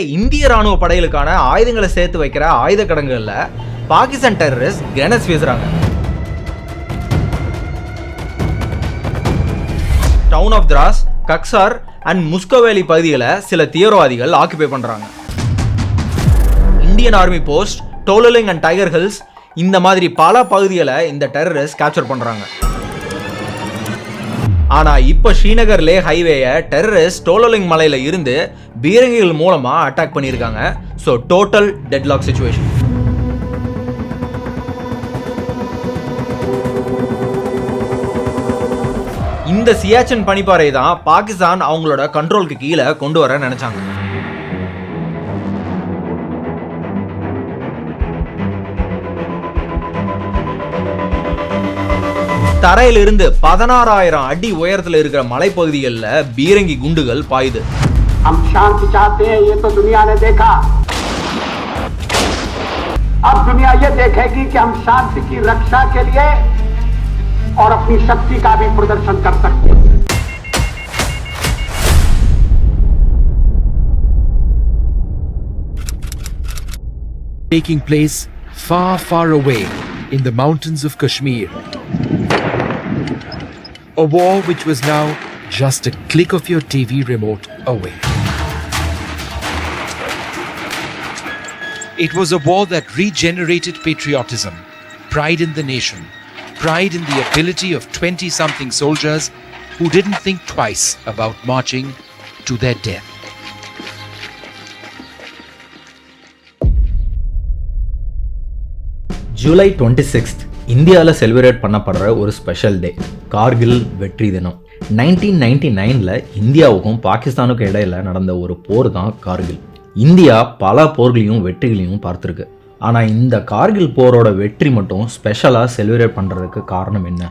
இந்திய ராணுவ படைகளுக்கான ஆயுதங்களை சேர்த்து வைக்கிற ஆயுத கடங்குகள்ல பாகிஸ்தான் டெரரிஸ்ட் கிரனேட்ஸ் வீசுறாங்க. Town of Dras, Kaksar and Mushkoh valley பகுதிகளை சில தீவிரவாதிகள் ஆக்குபை பண்றாங்க. Indian army post, Tololing and Tiger Hills இந்த மாதிரி பல பகுதிகளை இந்த டெரரிஸ்ட் கேப்சர் பண்றாங்க. ஆனா இப்ப ஸ்ரீநகர் லே ஹைவேயை டெரரிஸ்ட் டோலலிங் மலையில இருந்து பீரங்கிகள் மூலமா அட்டாக் பண்ணியிருக்காங்க. So total deadlock situation. இந்த சியாச்சின் பனிப்பாறை தான் பாகிஸ்தான் அவங்களோட கண்ட்ரோலுக்கு கீழே கொண்டு வர நினைச்சாங்க. தரையிலிருந்து 16,000 அடி உயரத்தில் இருக்கிற மலைப்பகுதிகளில் பீரங்கி குண்டுகள் பாயுது. हम शांति चाहते हैं, ये तो दुनिया ने देखा. अब दुनिया ये देखेगी कि हम शांति की रक्षा के लिए और अपनी शक्ति का भी प्रदर्शन कर सकते हैं. Taking place far, far away in the mountains of Kashmir. A war which was now just a click of your TV remote away. It was a war that regenerated patriotism, pride in the nation, pride in the ability of 20-something soldiers who didn't think twice about marching to their death. July 26 இந்தியாவில் celebrate பண்ணப்படுற ஒரு special day, Kargil வெற்றி தினம். 1999 இந்தியாவுக்கும் பாகிஸ்தானுக்கும் இடையில நடந்த ஒரு போர் தான் கார்கில். இந்தியா பல போர்களையும் வெற்றிகளையும் பார்த்துருக்கு. ஆனால் இந்த கார்கில் போரோட வெற்றி மட்டும் ஸ்பெஷலாக செலிப்ரேட் பண்ணுறதுக்கு காரணம் என்ன?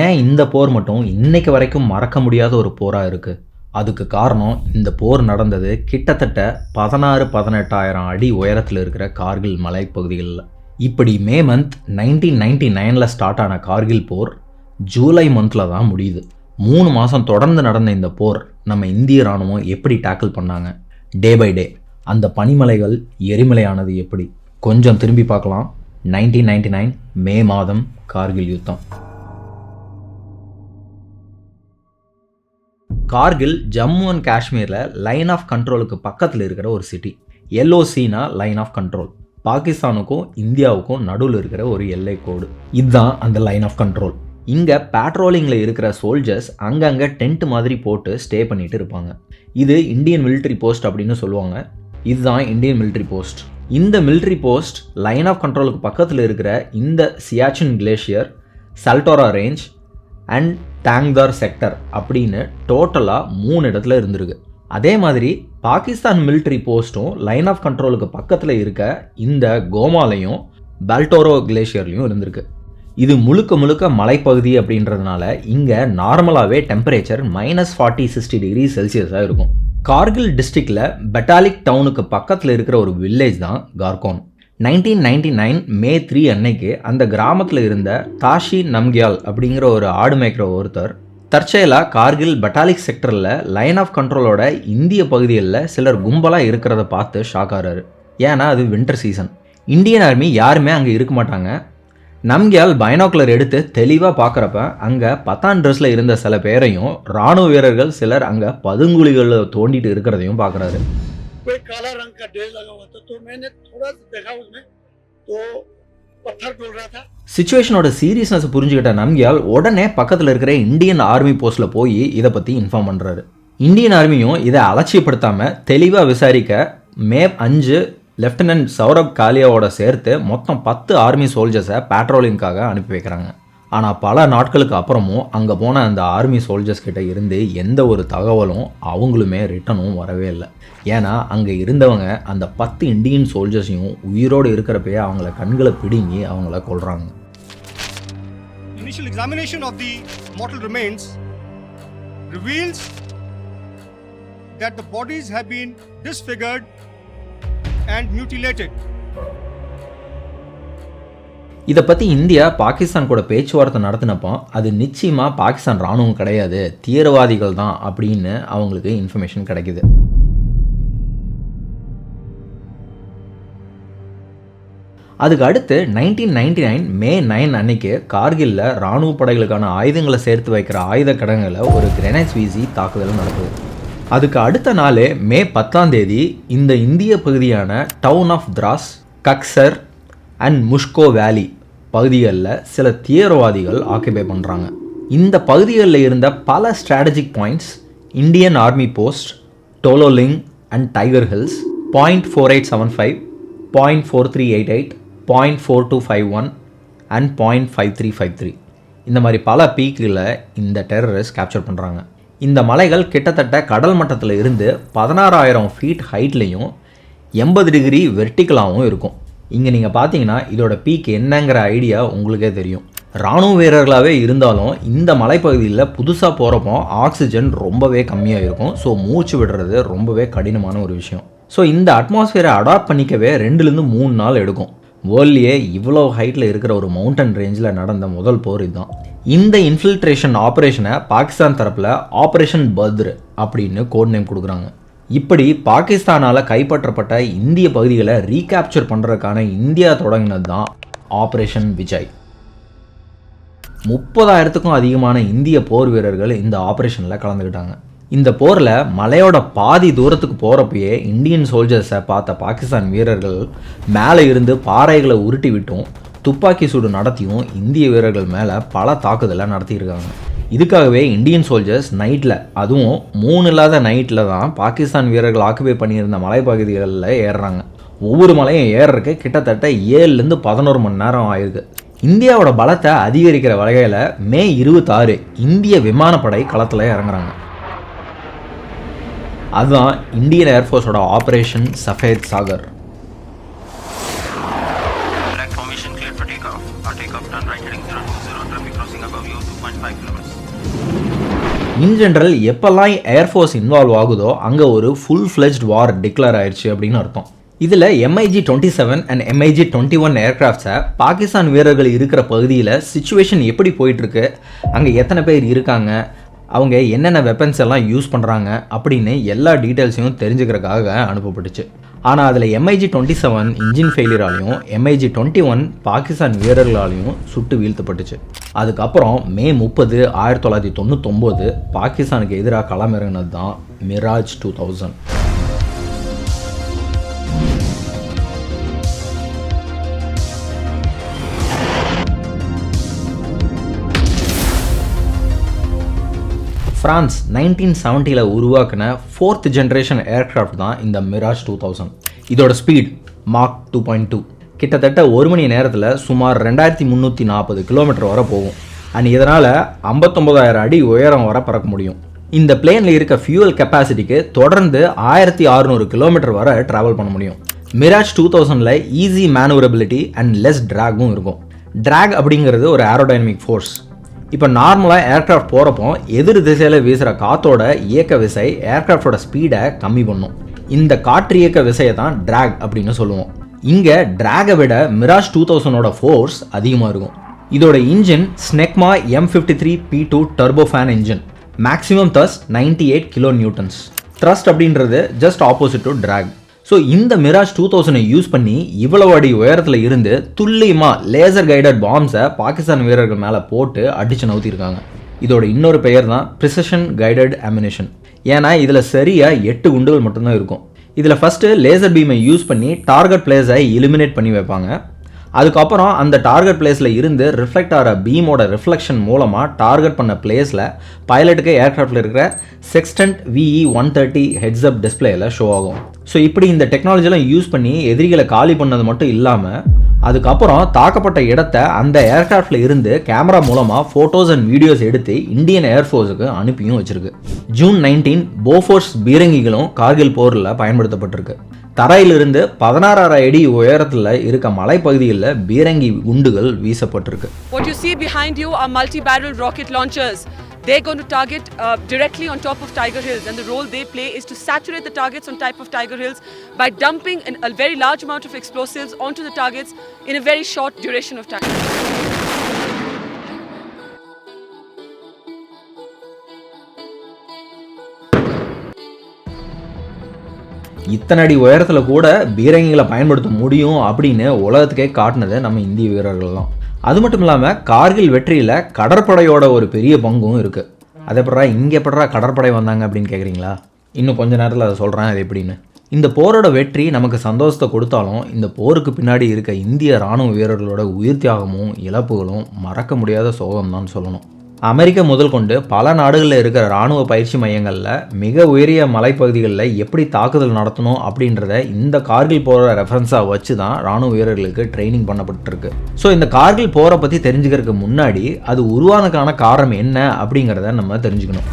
ஏன் இந்த போர் மட்டும் இன்னைக்கு வரைக்கும் மறக்க முடியாத ஒரு போராக இருக்குது? அதுக்கு காரணம் இந்த போர் நடந்தது கிட்டத்தட்ட 16-18,000 அடி உயரத்தில் இருக்கிற கார்கில் மலைப்பகுதிகளில். இப்படி மே மந்த் 1999 ஸ்டார்ட் ஆன கார்கில் போர் ஜூலை மந்தில் தான் முடியுது. 3 மாதம் தொடர்ந்து நடந்த இந்த போர் நம்ம இந்திய ராணுவம் எப்படி டேக்கிள் பண்ணாங்க? டே பை டே அந்த பனிமலைகள் எரிமலையானது எப்படி? கொஞ்சம் திரும்பி பார்க்கலாம். 1999 மே மாதம் கார்கில் யுத்தம். கார்கில் ஜம்மு அண்ட் காஷ்மீரில் லைன் ஆஃப் கண்ட்ரோலுக்கு பக்கத்தில் இருக்கிற ஒரு சிட்டி. எல்ஓசினா லைன் ஆஃப் கண்ட்ரோல். பாகிஸ்தானுக்கும் இந்தியாவுக்கும் நடுவில் இருக்கிற ஒரு எல்லை கோடு. இதுதான் அந்த லைன் ஆஃப் கண்ட்ரோல். இங்கே பேட்ரோலிங்கில் இருக்கிற சோல்ஜர்ஸ் அங்கங்கே டென்ட் மாதிரி போட்டு ஸ்டே பண்ணிட்டு இருப்பாங்க. இது இந்தியன் மிலிட்ரி போஸ்ட் அப்படின்னு சொல்லுவாங்க. இதுதான் இந்தியன் மிலிட்ரி போஸ்ட். இந்த மிலிட்ரி போஸ்ட் லைன் ஆஃப் கண்ட்ரோலுக்கு பக்கத்தில் இருக்கிற இந்த Siachen glacier, Saltoro range and Tangdhar sector அப்படின்னு டோட்டலாக 3 இடத்துல இருந்திருக்கு. அதே மாதிரி பாகிஸ்தான் மிலிட்ரி போஸ்ட்டும் லைன் ஆஃப் கண்ட்ரோலுக்கு பக்கத்தில் இருக்க இந்த கோமாலையும் பால்டோரோ கிளேஷியர்லையும் இருந்திருக்கு. இது முழுக்க மலைப்பகுதி அப்படின்றதுனால இங்கே நார்மலாகவே டெம்பரேச்சர் -40-60 டிகிரி செல்சியஸாக இருக்கும். கார்கில் டிஸ்ட்ரிக்டில் பெட்டாலிக் டவுனுக்கு பக்கத்தில் இருக்கிற ஒரு வில்லேஜ் தான் கார்கோன். 1999 மே 3 அன்னைக்கு அந்த கிராமத்தில் இருந்த தாஷி நம்கியால் அப்படிங்கிற ஒரு ஆடு மேய்க்கிற ஒருத்தர் தற்செயலாக கார்கில் பெட்டாலிக் செக்டரில் லைன் ஆஃப் கண்ட்ரோலோட இந்திய பகுதிகளில் சிலர் கும்பலாக இருக்கிறத பார்த்து ஷாக் ஆகிறாரு. ஏன்னா அது வின்டர் சீசன். இந்தியன் ஆர்மி யாருமே அங்கே இருக்க மாட்டாங்க. நம்கியால் பைனாக்குலர் எடுத்து தெளிவாக பார்க்குறப்ப அங்கே பத்தான் ட்ரெஸ்ஸில் இருந்த சில பேரையும் இராணுவ வீரர்கள் சிலர் அங்கே பதுங்குழிகளில் தோண்டிட்டு இருக்கிறதையும் பார்க்குறாரு. சிச்சுவேஷனோட சீரியஸ்னஸ் புரிஞ்சுக்கிட்ட நம்கியால் உடனே பக்கத்தில் இருக்கிற இந்தியன் ஆர்மி போஸ்ட்டில் போய் இதை பற்றி இன்ஃபார்ம் பண்ணுறாரு. இந்தியன் ஆர்மியும் இதை அலட்சியப்படுத்தாமல் தெளிவாக விசாரிக்க மே 5 லெஃப்டினன்ட் சௌரப் காலியாவோட சேர்த்து மொத்தம் 10 ஆர்மி சோல்ஜர்ஸை பேட்ரோலிங்காக அனுப்பி வைக்கிறாங்க. ஆனால் பல நாட்களுக்கு அப்புறமும் அங்கே போன அந்த ஆர்மி சோல்ஜர்ஸ் கிட்ட இருந்து எந்த ஒரு தகவலும் அவங்களுமே ரிட்டனும் வரவே இல்லை. ஏன்னா அங்கே இருந்தவங்க அந்த 10 இந்தியன் சோல்ஜர்ஸையும் உயிரோடு இருக்கிறப்பே அவங்கள கண்களை பிடுங்கி அவங்கள கொல்றாங்க. Initial examination of the mortal remains reveals that the bodies have been disfigured and mutilated. இதை பற்றி இந்தியா பாகிஸ்தான் கூட பேச்சுவார்த்தை நடத்தினப்போ அது நிச்சயமாக பாகிஸ்தான் இராணுவம் கிடையாது, தீவிரவாதிகள் தான் அப்படின்னு அவங்களுக்கு இன்ஃபர்மேஷன் கிடைக்குது. அதுக்கு அடுத்து 1999 மே 9 அன்னைக்கு கார்கில்ல இராணுவ படைகளுக்கான ஆயுதங்களை சேர்த்து வைக்கிற ஆயுத கிடங்குல ஒரு கிரெனைட்ஸ் வீசி தாக்குதல் நடக்குது. அதுக்கு அடுத்த நாள் மே 10ஆம் தேதி இந்த இந்திய பகுதியான down of Dras, கக்சர் and Mushkoh வேலி பகுதிகளில் சில தீவிரவாதிகள் ஆக்கிபை பண்ணுறாங்க. இந்த பகுதிகளில் இருந்த பல strategic points Indian army post, Tololing and Tiger Hills, 0.4875, 0.4388, 0.4251 and 0.5353 இந்த மாதிரி பல பீக்குகளை இந்த டெரரிஸ்ட் கேப்சர் பண்ணுறாங்க. இந்த மலைகள் கிட்டத்தட்ட கடல் மட்டத்தில் இருந்து 16,000 ஃபீட் ஹைட்லேயும் 80 டிகிரி வெர்டிக்கலாகவும் இருக்கும். இங்கே நீங்கள் பார்த்தீங்கன்னா இதோட பீக் என்னங்கிற ஐடியா உங்களுக்கே தெரியும். இராணுவ வீரர்களாகவே இருந்தாலும் இந்த மலைப்பகுதியில் புதுசாக போகிறப்போ ஆக்சிஜன் ரொம்பவே கம்மியாக இருக்கும். ஸோ மூச்சு விடுறது ரொம்பவே கடினமான ஒரு விஷயம். ஸோ இந்த அட்மாஸ்பியரை அடாப்ட் பண்ணிக்கவே 2-3 நாள் எடுக்கும். வேர்ல்ட்லேயே இவ்வளோ ஹைட்டில் இருக்கிற ஒரு மவுண்டன் ரேஞ்சில் நடந்த முதல் போர் இதுதான். இந்த இன்ஃபில்ட்ரேஷன் ஆப்ரேஷனை பாகிஸ்தான் தரப்பில் ஆப்ரேஷன் பத்ர் அப்படின்னு கோட் நேம் கொடுக்குறாங்க. இப்படி பாகிஸ்தானால் கைப்பற்றப்பட்ட இந்திய பகுதிகளை ரீகேப்சர் பண்ணுறதுக்கான இந்தியா தொடங்கினது தான் ஆப்ரேஷன் விஜய். 30,000க்கும் அதிகமான இந்திய போர் வீரர்கள் இந்த ஆப்ரேஷனில் கலந்துக்கிட்டாங்க. இந்த போரில் மலையோட பாதி தூரத்துக்கு போகிறப்பயே இந்தியன் சோல்ஜர்ஸை பார்த்த பாகிஸ்தான் வீரர்கள் மேலே இருந்து பாறைகளை உருட்டி விட்டும் துப்பாக்கி சூடு நடத்தியும் இந்திய வீரர்கள் மேலே பல தாக்குதலை நடத்தியிருக்காங்க. இதுக்காகவே இந்தியன் சோல்ஜர்ஸ் நைட்டில், அதுவும் மூணு இல்லாத நைட்டில் தான் பாகிஸ்தான் வீரர்கள் ஆக்குபை பண்ணியிருந்த மலைப்பகுதிகளில் ஏறுறாங்க. ஒவ்வொரு மலையும் ஏறுறதுக்கு கிட்டத்தட்ட 7லேருந்து 11 மணி நேரம் ஆயிருக்கு. இந்தியாவோட பலத்தை அதிகரிக்கிற வகையில் மே 26 இந்திய விமானப்படை களத்தில் இறங்குறாங்க. அதுதான் இந்தியன் ஏர்ஃபோர்ஸோட operation Safed Sagar. In general எப்பெல்லாம் ஏர்ஃபோர்ஸ் இன்வால்வ் ஆகுதோ அங்கே ஒரு ஃபுல் ஃப்ளெஜ்ட் வார் டிக்ளேர் ஆயிடுச்சு அப்படின்னு அர்த்தம். இதில் MiG-27 அண்ட் MiG-21 ஏர்கிராஃப்ட்ஸை பாகிஸ்தான் வீரர்கள் இருக்கிற பகுதியில் சிச்சுவேஷன் எப்படி போயிட்டுருக்கு, அங்கே எத்தனை பேர் இருக்காங்க, அவங்க என்னென்ன வெப்பன்ஸ் எல்லாம் யூஸ் பண்ணுறாங்க அப்படின்னு எல்லா டீட்டெயில்ஸையும் தெரிஞ்சுக்கிறதுக்காக அனுப்பப்பட்டுச்சு. ஆனால் அதில் MiG-27 இன்ஜின் ஃபெயிலியராலையும் MiG-21 பாகிஸ்தான் வீரர்களாலையும் சுட்டு வீழ்த்தப்பட்டுச்சு. அதுக்கப்புறம் மே 30, 1999 பாகிஸ்தானுக்கு எதிராக களமிறங்கினது தான் மிராஜ் 2000. ஃப்ரான்ஸ் 1970 உருவாக்கின 4th ஜென்ரேஷன் ஏர்க்ராஃப்ட் தான் இந்த மிராஜ் 2000. இதோட ஸ்பீட் மாக் 2.2, கிட்டத்தட்ட 1 மணி நேரத்தில் சுமார் 2340 கிலோமீட்டர் வரை போகும். அண்ட் இதனால் 59,000 அடி உயரம் வரை பறக்க முடியும். இந்த பிளேனில் இருக்க ஃபியூவல் கெப்பாசிட்டிக்கு தொடர்ந்து 1600 கிலோமீட்டர் வரை ட்ராவல் பண்ண முடியும். மிராஜ் 2000ல் ஈஸி மேனுவரபிலிட்டி அண்ட் லெஸ் ட்ராகும் இருக்கும். ட்ராக் அப்படிங்கிறது ஒரு ஏரோடைனமிக் ஃபோர்ஸ். இப்போ நார்மலாக ஏர்க்ராஃப்ட் போகிறப்போ எதிர் திசையில் வீசுகிற காற்றோட இயக்க விசை ஏர்க்ராஃப்டோட ஸ்பீடை கம்மி பண்ணும். இந்த காற்று இயக்க விசையை தான் ட்ராக் அப்படின்னு சொல்லுவோம். இங்கே ட்ராகை விட மிராஜ் 2000ஓட ஃபோர்ஸ் அதிகமாக இருக்கும். இதோட engine Snecma M53 P2 turbofan engine. Maximum thrust 98 kilo newtons. Thrust அப்படின்றது just opposite to drag. So இந்த மிராஜ் 2000 யூஸ் பண்ணி இவ்வளவு அடி உயரத்தில் இருந்து துல்லியமாக லேசர் கைடட் பாம்ஸை பாகிஸ்தான் வீரர்கள் மேலே போட்டு அடித்து நவுத்திருக்காங்க. இதோட இன்னொரு பெயர் தான் ப்ரிசிஷன் கைடட் அம்யூனிஷன். ஏன்னா இதில் சரியாக 8 குண்டுகள் மட்டும்தான் இருக்கும். இதில் ஃபஸ்ட்டு லேசர் பீமை யூஸ் பண்ணி டார்கெட் பிளேஸை இலிமினேட் பண்ணி வைப்பாங்க. அதுக்கப்புறம் அந்த டார்கெட் பிளேஸில் இருந்து ரிஃப்ளெக்ட் ஆகிற பீமோட ரிஃப்ளெக்ஷன் மூலமாக டார்கெட் பண்ண பிளேஸில் பைலட்டுக்கு ஏர்க்ராஃப்டில் இருக்கிற செக்ஸ்டன்ட் VE-130 ஹெட்ஸ்அப் டிஸ்பிளேயில் ஷோ ஆகும். ஸோ இப்படி இந்த டெக்னாலஜிலாம் யூஸ் பண்ணி எதிரிகளை காலி பண்ணது மட்டும் இல்லாமல் அதுக்கப்புறம் தாக்கப்பட்ட இடத்த அந்த ஏர்க்ராஃப்டில் இருந்து கேமரா மூலமாக ஃபோட்டோஸ் அண்ட் வீடியோஸ் எடுத்து இந்தியன் ஏர்ஃபோர்ஸுக்கு அனுப்பியும் வச்சிருக்கு. ஜூன் 19 போஃபோர்ஸ் பீரங்கிகளும் கார்கில் போரில் பயன்படுத்தப்பட்டிருக்கு. தரையிலிருந்து 16,000 அடி உயரத்தில் இருக்க மலைப்பகுதிகளில் பீரங்கி குண்டுகள் வீசப்பட்டிருக்கு. What you see behind you are multi-barrel rocket launchers. They're going to target directly on top of Tiger Hills, and the role they play is to saturate the targets on top of Tiger Hills by dumping a very large amount of explosives onto the targets in a very short duration of time. இத்தனை அடி உயரத்தில் கூட பீரங்கிகளை பயன்படுத்த முடியும் அப்படின்னு உலகத்துக்கே காட்டினது நம்ம இந்திய வீரர்கள் தான். அது மட்டும் இல்லாமல் கார்கில் வெற்றியில் கடற்படையோட ஒரு பெரிய பங்கும் இருக்குது. அதை எப்படா இங்கே எப்படா கடற்படை வந்தாங்க அப்படின்னு கேட்குறீங்களா? இன்னும் கொஞ்ச நேரத்தில் அதை சொல்கிறேன் அது எப்படின்னு. இந்த போரோட வெற்றி நமக்கு சந்தோஷத்தை கொடுத்தாலும் இந்த போருக்கு பின்னாடி இருக்க இந்திய இராணுவ வீரர்களோட உயிர் தியாகமும் இழப்புகளும் மறக்க முடியாத சோகம் தான் சொல்லணும். அமெரிக்கா முதல் கொண்டு பல நாடுகளில் இருக்கிற இராணுவ பயிற்சி மையங்களில் மிக உயரிய மலைப்பகுதிகளில் எப்படி தாக்குதல் நடத்தணும் அப்படின்றத இந்த கார்கில் போரை ரெஃபரன்ஸாக வச்சு தான் இராணுவ வீரர்களுக்கு ட்ரைனிங் பண்ணப்பட்டிருக்கு. ஸோ இந்த கார்கில் போரை பற்றி தெரிஞ்சுக்கிறதுக்கு முன்னாடி அது உருவானதுக்கான காரணம் என்ன அப்படிங்கிறத நம்ம தெரிஞ்சுக்கணும்.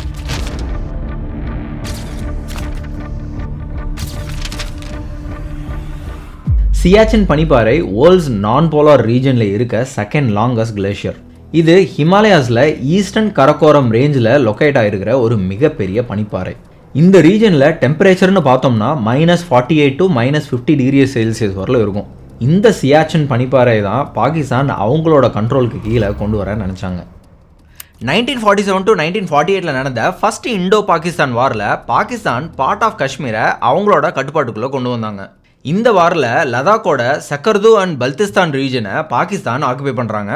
சியாச்சின் பனிப்பாறை வேர்ல்ட்ஸ் நான் போலார் ரீஜனில் இருக்க செகண்ட் லாங்கஸ்ட் கிளேஷியர். இது ஹிமாலயாஸில் ஈஸ்டர்ன் கரக்கோரம் ரேஞ்சில் லொக்கேட் ஆகிருக்கிற ஒரு மிகப்பெரிய பனிப்பாறை. இந்த ரீஜனில் டெம்பரேச்சர்னு பார்த்தோம்னா -48 to -50 டிகிரி செல்சியஸ் வரல இருக்கும். இந்த சியாச்சின் பனிப்பாறை தான் பாகிஸ்தான் அவங்களோட கண்ட்ரோலுக்கு கீழே கொண்டு வர நினச்சாங்க. 1947 to 1948 நடந்த ஃபர்ஸ்ட் இண்டோ பாகிஸ்தான் வாரில் பாகிஸ்தான் பார்ட் ஆஃப் காஷ்மீரை அவங்களோட கட்டுப்பாட்டுக்குள்ளே கொண்டு வந்தாங்க. இந்த வாரில் லடாக்கோட சக்கர்து அண்ட் பல்திஸ்தான் ரீஜனை பாகிஸ்தான் ஆக்குபை பண்ணுறாங்க.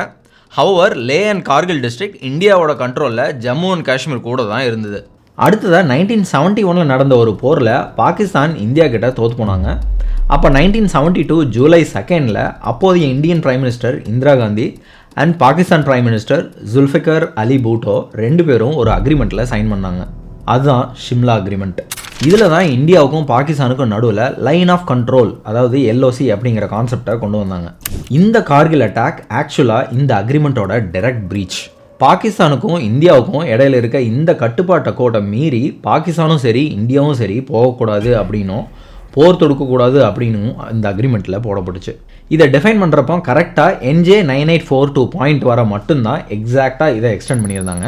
Our Leh and Kargil district இந்தியாவோட கண்ட்ரோலில் ஜம்மு அண்ட் காஷ்மீர் கூட தான் இருந்தது. அடுத்ததாக 1971 நடந்த ஒரு போரில் பாகிஸ்தான் இந்தியா கிட்ட தோற்று போனாங்க. அப்போ 1972 ஜூலை 2 அப்போதைய Indian prime minister Indira Gandhi and Pakistan prime minister Zulfikar Ali Bhutto 2 பேரும் ஒரு அக்ரிமெண்ட்டில் சைன் பண்ணாங்க. அதுதான் ஷிம்லா அக்ரிமெண்ட். இதில் தான் இந்தியாவுக்கும் பாகிஸ்தானுக்கும் நடுவில் லைன் ஆஃப் கண்ட்ரோல், அதாவது LOC அப்படிங்கிற கான்செப்டை கொண்டு வந்தாங்க. இந்த கார்கில் அட்டாக் ஆக்சுவலாக இந்த அக்ரிமெண்ட்டோட டைரக்ட் பிரீச். பாகிஸ்தானுக்கும் இந்தியாவுக்கும் இடையில இருக்க இந்த கட்டுப்பாட்டை கோட்டை மீறி பாகிஸ்தானும் சரி இந்தியாவும் சரி போகக்கூடாது அப்படின்னும் போர் தொடுக்கக்கூடாது அப்படின்னும் இந்த அக்ரிமெண்ட்டில் போடப்பட்டுச்சு. இதை டிஃபைன் பண்ணுறப்போ கரெக்டாக NJ 9842 பாயிண்ட் வர மட்டும்தான் எக்ஸாக்டாக இதை எக்ஸ்டெண்ட் பண்ணியிருந்தாங்க.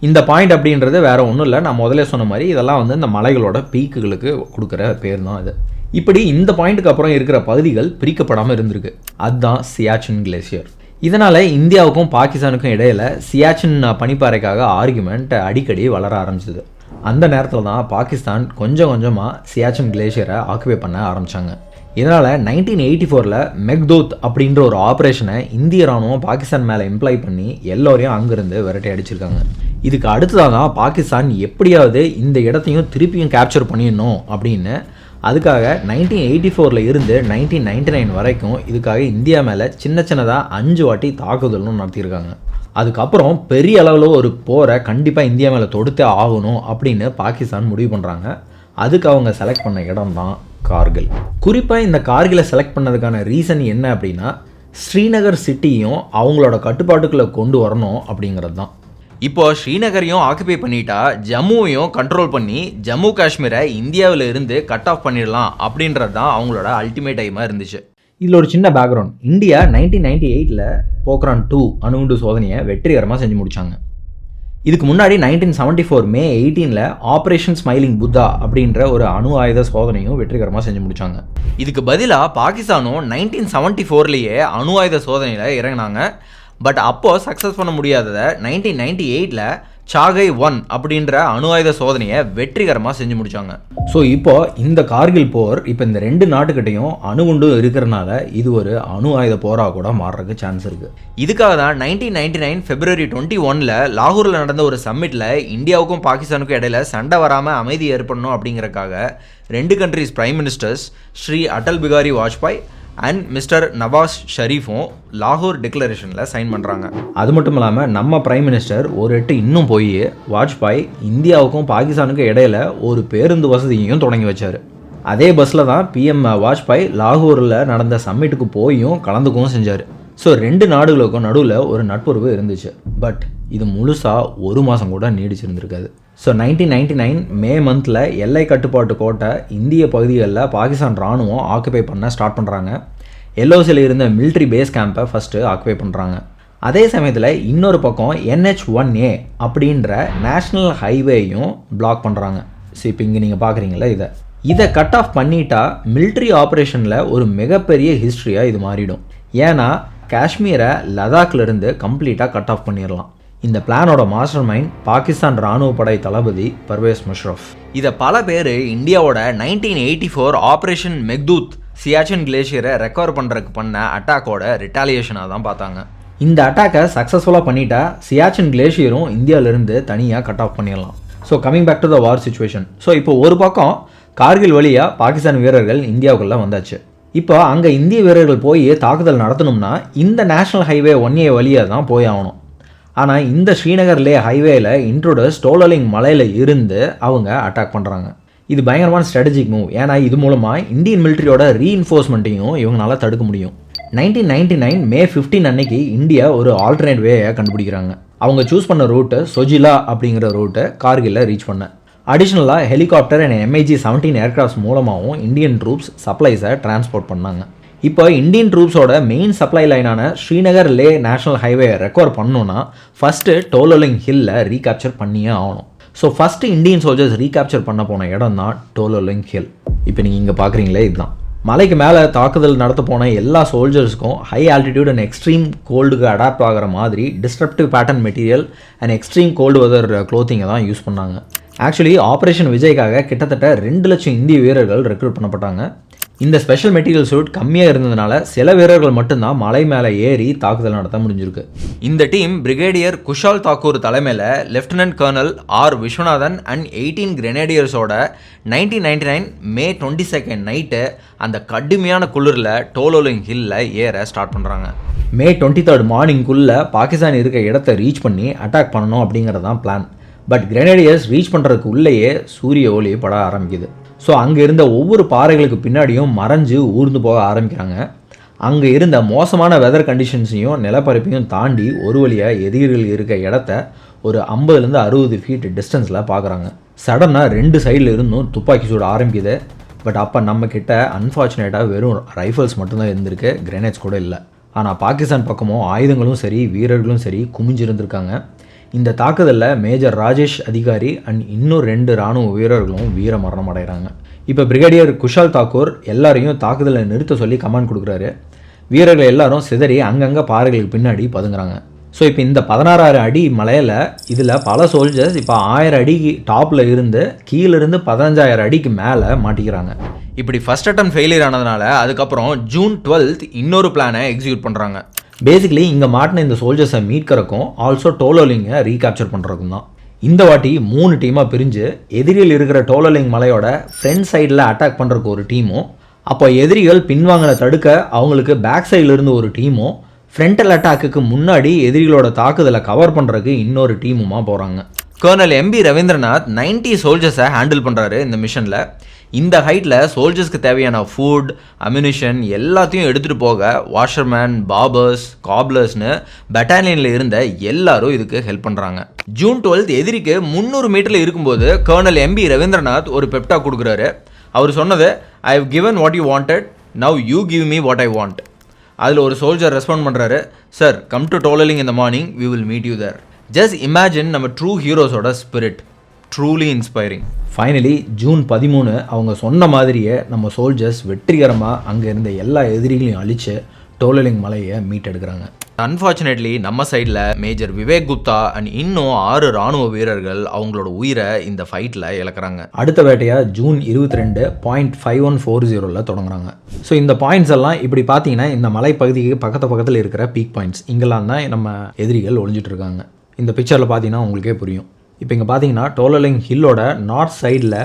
இந்த பாயிண்ட் அப்படின்றது வேறு ஒன்றும் இல்லை, நான் முதல்ல சொன்ன மாதிரி இதெல்லாம் இந்த மலைகளோட பீக்குகளுக்கு கொடுக்குற பேர் தான் அது. இப்படி இந்த பாயிண்ட்டுக்கு அப்புறம் இருக்கிற பகுதிகள் பிரிக்கப்படாமல் இருந்திருக்கு. அதுதான் சியாச்சின் கிளேசியர். இதனால் இந்தியாவுக்கும் பாகிஸ்தானுக்கும் இடையில் சியாச்சின் பனிப்பாறைக்காக ஆர்குமெண்ட் அடிக்கடி வளர ஆரம்பிச்சிது. அந்த நேரத்தில் தான் பாகிஸ்தான் கொஞ்சம் கொஞ்சமாக சியாச்சின் கிளேசியரை ஆக்குபை பண்ண ஆரம்பித்தாங்க. இதனால் 1984 மெக்தூத் அப்படின்ற ஒரு ஆப்ரேஷனை இந்திய ராணுவம் பாகிஸ்தான் மேலே இம்ப்ளை பண்ணி எல்லோரையும் அங்கேருந்து விரட்டி அடிச்சிருக்காங்க. இதுக்கு அடுத்ததாக தான் பாகிஸ்தான் எப்படியாவது இந்த இடத்தையும் திருப்பியும் கேப்சர் பண்ணிடணும் அப்படின்னு அதுக்காக 1984 இருந்து 1999 வரைக்கும் இதுக்காக இந்தியா மேலே சின்னதாக 5 வாட்டி தாக்குதலும் நடத்தியிருக்காங்க. அதுக்கப்புறம் பெரிய அளவில் ஒரு போரை கண்டிப்பாக இந்தியா மேலே தொடுத்தே ஆகணும் அப்படின்னு பாகிஸ்தான் முடிவு பண்ணுறாங்க. அதுக்கு அவங்க செலக்ட் பண்ண இடம் தான் கார்கில். குறிப்பாக இந்த கார்கிலை செலக்ட் பண்ணதுக்கான ரீசன் என்ன அப்படின்னா ஸ்ரீநகர் சிட்டியும் அவங்களோட கட்டுப்பாட்டுக்குள்ளே கொண்டு வரணும் அப்படிங்கிறது தான். இப்போ ஸ்ரீநகரையும் ஆக்குபை பண்ணிட்டா ஜம்முவையும் கண்ட்ரோல் பண்ணி ஜம்மு காஷ்மீரை இந்தியாவில் இருந்து கட் ஆஃப் பண்ணிடலாம் அப்படின்றது தான் அவங்களோட அல்டிமேட் ஐமாக இருந்துச்சு. இதில் ஒரு சின்ன பேக்ரவுண்ட். இந்தியா 1998 போக்ரான் 2 அணுகுண்டு சோதனையை வெற்றிகரமாக செஞ்சு முடித்தாங்க. இதுக்கு முன்னாடி 1974 மே 18 ஆப்ரேஷன் ஸ்மைலிங் புத்தா அப்படின்ற ஒரு அணு ஆயுத சோதனையும் வெற்றிகரமாக செஞ்சு முடித்தாங்க. இதுக்கு பதிலாக பாகிஸ்தானும் 1974 அணு ஆயுத சோதனையில் இறங்கினாங்க. பட் அப்போது சக்ஸஸ் பண்ண முடியாததை 1998 சாகை 1 அப்படின்ற அணு ஆயுத சோதனையை வெற்றிகரமாக செஞ்சு முடித்தாங்க. ஸோ இப்போ இந்த கார்கில் போர் இப்போ இந்த 2 நாட்டுக்கிட்டையும் அணுகுண்டு இருக்கிறனால இது ஒரு அணு ஆயுத போராக கூட மாறுறதுக்கு சான்ஸ் இருக்குது. இதுக்காக தான் 1999 February 21 லாகூரில் நடந்த ஒரு சம்மிட்டில் இந்தியாவுக்கும் பாகிஸ்தானுக்கும் இடையில சண்டை வராமல் அமைதி ஏற்படணும் அப்படிங்கிறக்காக 2 countries prime ministers Shri Atal Bihari Vajpayee and mister Nawaz ஷரீஃபும் லாகூர் டிக்ளரேஷனில் சைன் பண்ணுறாங்க. அது மட்டும் இல்லாமல் நம்ம பிரைம் மினிஸ்டர் ஒரு எட்டு இன்னும் போய் வாஜ்பாய் இந்தியாவுக்கும் பாகிஸ்தானுக்கும் இடையில ஒரு பேருந்து வசதியையும் தொடங்கி வச்சார். அதே பஸ்ஸில் தான் PM வாஜ்பாய் லாகூரில் நடந்த சம்மிட்டுக்கு போயும் கலந்துக்கவும் செஞ்சார். ஸோ 2 நாடுகளுக்கும் நடுவில் ஒரு நட்புறவு இருந்துச்சு. பட் இது முழுசாக 1 மாதம் கூட நீடிச்சிருந்திருக்காது. ஸோ 1999 மே மந்தில் எல்லை கட்டுப்பாட்டு கோட்டை இந்திய பகுதிகளில் பாகிஸ்தான் இராணுவம் ஆக்குபை பண்ண ஸ்டார்ட் பண்ணுறாங்க. LOCயில் இருந்த மிலிட்ரி பேஸ் கேம்பை ஃபஸ்ட்டு ஆக்குபை பண்ணுறாங்க. அதே சமயத்தில் இன்னொரு பக்கம் NH-1A அப்படின்ற நேஷ்னல் ஹைவேயும் பிளாக் பண்ணுறாங்க. ஸோ இப்போ இங்கே நீங்கள் பார்க்குறீங்களா இதை கட் ஆஃப் பண்ணிட்டா மிலிட்ரி ஆப்ரேஷனில் ஒரு மிகப்பெரிய ஹிஸ்ட்ரியாக இது மாறிடும். ஏன்னா காஷ்மீரை லடாக்லேருந்து கம்ப்ளீட்டாக கட் ஆஃப் பண்ணிடலாம். இந்த பிளானோட மாஸ்டர் மைண்ட் பாகிஸ்தான் ராணுவ படை தளபதி பர்வேஸ் முஷரஃப். இதை பல பேர் இந்தியாவோட 1984 ஆப்ரேஷன் மெக்தூத் சியாச்சின் கிளேஷியரை ரெக்கவர் பண்ணுறதுக்கு பண்ண அட்டாக்கோட ரிட்டாலியேஷனாக தான் பார்த்தாங்க. இந்த அட்டாக்கை சக்ஸஸ்ஃபுல்லாக பண்ணிட்டா சியாச்சின் கிளேஷியரும் இந்தியாவிலேருந்து தனியாக கட் ஆஃப் பண்ணிடலாம். So coming back to the war situation. So இப்போ ஒரு பக்கம் கார்கில் வழியாக பாகிஸ்தான் வீரர்கள் இந்தியாவுக்குள்ளே வந்தாச்சு. இப்போ அங்கே இந்திய வீரர்கள் போய் தாக்குதல் நடத்தணும்னா இந்த நேஷனல் ஹைவே 1A வழியாக தான் போய் ஆகணும். ஆனால் இந்த ஸ்ரீநகர்லே ஹைவேல இன்ட்ரோடஸ் டோலலிங் மலையில் இருந்து அவங்க அட்டாக் பண்ணுறாங்க. இது பயங்கரமான ஸ்ட்ராட்டஜிக் மூவ். ஏன்னா இது மூலமாக இந்தியன் மிலிட்ரியோட ரீஇன்ஃபோர்ஸ்மெண்ட்டையும் இவங்களால தடுக்க முடியும். 1999 May 15 அன்னைக்கு இந்தியா ஒரு ஆல்டர்னேட் வேயை கண்டுபிடிக்கிறாங்க. அவங்க சூஸ் பண்ண ரூட்டு சொஜிலா அப்படிங்கிற ரூட்டை கார்கில்ல ரீச் பண்ண. அடிஷ்னலாக ஹெலிகாப்டர் அண்ட் MiG-17 ஏர்கிராஃப்ட்ஸ் மூலமாகவும் இந்தியன் ட்ரூப்ஸ் சப்ளைஸை டிரான்ஸ்போர்ட் பண்ணாங்க. இப்போ இந்தியன் ட்ரூப்ஸோட மெயின் சப்ளை லைனான ஸ்ரீநகர் லே நேஷனல் ஹைவே ரெக்கவர் பண்ணணுன்னா ஃபஸ்ட்டு டோலோலிங் ஹில்ல ரீகேப்சர் பண்ணியே ஆகணும். So first Indian soldiers recapture பண்ண போன இடம் தான் டோலோலிங் ஹில். இப்போ நீங்கள் இங்கே பார்க்குறீங்களே, இதுதான் மலைக்கு மேலே தாக்குதல் நடத்த போன எல்லா சோல்ஜர்ஸ்க்கும் ஹை ஆல்டிடியூட் அண்ட் எக்ஸ்ட்ரீம் கோல்டுக்கு அடாப்ட் ஆகிற மாதிரி disruptive pattern material and extreme cold weather க்ளோத்திங்கை தான் யூஸ் பண்ணாங்க. ஆக்சுவலி ஆப்ரேஷன் விஜய்க்காக கிட்டத்தட்ட 2 லட்சம் இந்திய வீரர்கள் ரெக்ரூட் பண்ணப்பட்டாங்க. இந்த ஸ்பெஷல் மெட்டீரியல் சூட் கம்மியாக இருந்ததுனால சில வீரர்கள் மட்டும்தான் மலை மேலே ஏறி தாக்குதல் நடத்த முடிஞ்சிருக்கு. இந்த டீம் பிரிகேடியர் குஷால் தாக்கூர் தலைமையில் lieutenant colonel R. Viswanathan and 18 கிரெனேடியர்ஸோட 1999 May 22 நைட்டு அந்த கடுமையான குளிரில் டோலோலிங் ஹில்ல ஏற ஸ்டார்ட் பண்ணுறாங்க. May 23 மார்னிங்குள்ளே பாகிஸ்தான் இருக்க இடத்த ரீச் பண்ணி அட்டாக் பண்ணணும் அப்படிங்கிறது தான் பிளான். பட் கிரெனேடியர்ஸ் ரீச் பண்ணுறதுக்கு உள்ளேயே சூரிய ஒளி பட ஆரம்பிக்குது. ஸோ அங்கே இருந்த ஒவ்வொரு பாறைகளுக்கு பின்னாடியும் மறைஞ்சு ஊர்ந்து போக ஆரம்பிக்கிறாங்க. அங்கே இருந்த மோசமான வெதர் கண்டிஷன்ஸையும் நிலப்பரப்பையும் தாண்டி ஒரு வழியாக எதிரிகள் இருக்க இடத்த ஒரு 50-60 ஃபீட் டிஸ்டன்ஸில் பார்க்குறாங்க. சடனாக 2 சைடில் இருந்தும் துப்பாக்கி சூட ஆரம்பிக்குது. பட் அப்போ நம்மக்கிட்ட அன்ஃபார்ச்சுனேட்டாக வெறும் ரைஃபிள்ஸ் மட்டும்தான் இருந்திருக்கு, கிரெனேட்ஸ் கூட இல்லை. ஆனால் பாகிஸ்தான் பக்கமும் ஆயுதங்களும் சரி வீரர்களும் சரி குமிஞ்சிருந்திருக்காங்க. இந்த தாக்குதலில் மேஜர் ராஜேஷ் அதிகாரி அண்ட் இன்னும் 2 இராணுவ வீரர்களும் வீர மரணம் அடைகிறாங்க. இப்போ பிரிகேடியர் குஷால் தாக்கூர் எல்லாரையும் தாக்குதலை நிறுத்த சொல்லி கமாண்ட் கொடுக்குறாரு. வீரர்கள் எல்லாரும் சிதறி அங்கங்கே பாறைகளுக்கு பின்னாடி பதுங்குறாங்க. ஸோ இப்போ இந்த 16,000 அடி மலையில் இதில் பல சோல்ஜர்ஸ் இப்போ 1000 அடிக்கு டாப்பில் இருந்து கீழிருந்து 15,000 அடிக்கு மேலே மாட்டிக்கிறாங்க. இப்படி ஃபர்ஸ்ட் அட்டம் ஃபெயிலியர் ஆனதுனால அதுக்கப்புறம் June 12 இன்னொரு பிளானை எக்ஸிக்யூட் பண்ணுறாங்க. பேசிக்கலி இங்கே மாட்டின இந்த சோல்ஜர்ஸை மீட்கிறக்கும் ஆல்சோ டோலோலிங்கை ரீகேப்சர் பண்ணுறதுக்கும் தான். இந்த வாட்டி 3 டீமாக பிரிஞ்சு எதிரியில் இருக்கிற டோலோலிங் மலையோட ஃப்ரண்ட் சைடில் அட்டாக் பண்ணுறதுக்கு ஒரு டீமும், அப்போ எதிரிகள் பின்வாங்கின தடுக்க அவங்களுக்கு பேக் சைடில் இருந்து ஒரு டீமும், ஃப்ரண்டல் அட்டாக்குக்கு முன்னாடி எதிரிகளோட தாக்குதலை கவர் பண்ணுறதுக்கு இன்னொரு டீமுமா போகிறாங்க. கர்னல் MB ரவீந்திரநாத் 90 சோல்ஜர்ஸை ஹேண்டில் பண்ணுறாரு இந்த மிஷனில். இந்த ஹைட்டில் சோல்ஜர்ஸ்க்கு தேவையான ஃபுட் அம்யூனிஷன் எல்லாத்தையும் எடுத்துகிட்டு போக வாஷர்மேன், பாபர்ஸ், காப்லர்ஸ்னு பட்டாலியனில் இருந்த எல்லாரும் இதுக்கு ஹெல்ப் பண்ணுறாங்க. June 12 எதிரிக்கு 300 மீட்டரில் இருக்கும்போது கர்னல் MB ரவீந்திரநாத் ஒரு பெப்டாக் கொடுக்குறாரு. அவர் சொன்னது, I have given what you wanted, now you give me what I want. அதில் ஒரு சோல்ஜர் ரெஸ்பாண்ட் பண்ணுறாரு, சார் கம் டு டோலலிங் இந்த morning, we will meet you there. Just imagine நம்ம ட்ரூ ஹீரோஸோட spirit, truly inspiring. Finally June 13 அவங்க சொன்ன மாதிரியே நம்ம சோல்ஜர்ஸ் வெற்றிகரமாக அங்கே இருந்த எல்லா எதிரிகளையும் அழித்து டோலலிங் மலையை மீட்டெடுக்கிறாங்க. அன்ஃபார்ச்சுனேட்லி நம்ம சைடில் மேஜர் விவேக் குப்தா அண்ட் இன்னும் 6 இராணுவ வீரர்கள் அவங்களோட உயிரை இந்த ஃபைட்டில் இழக்கிறாங்க. அடுத்த வேட்டையாக June 22 .5140 தொடங்குறாங்க. ஸோ இந்த பாயிண்ட்ஸ் எல்லாம் இப்படி பார்த்தீங்கன்னா இந்த மலைப்பகுதிக்கு பக்கத்தில் இருக்கிற பீக் பாயிண்ட்ஸ், இங்கெல்லாம் தான் நம்ம எதிரிகள் ஒழிஞ்சிட்டு இருக்காங்க. இந்த பிக்சரில் பார்த்தீங்கன்னா உங்களுக்கே புரியும். இப்போ இங்கே பார்த்தீங்கன்னா டோலலிங் ஹில்லோட நார்த் சைடில்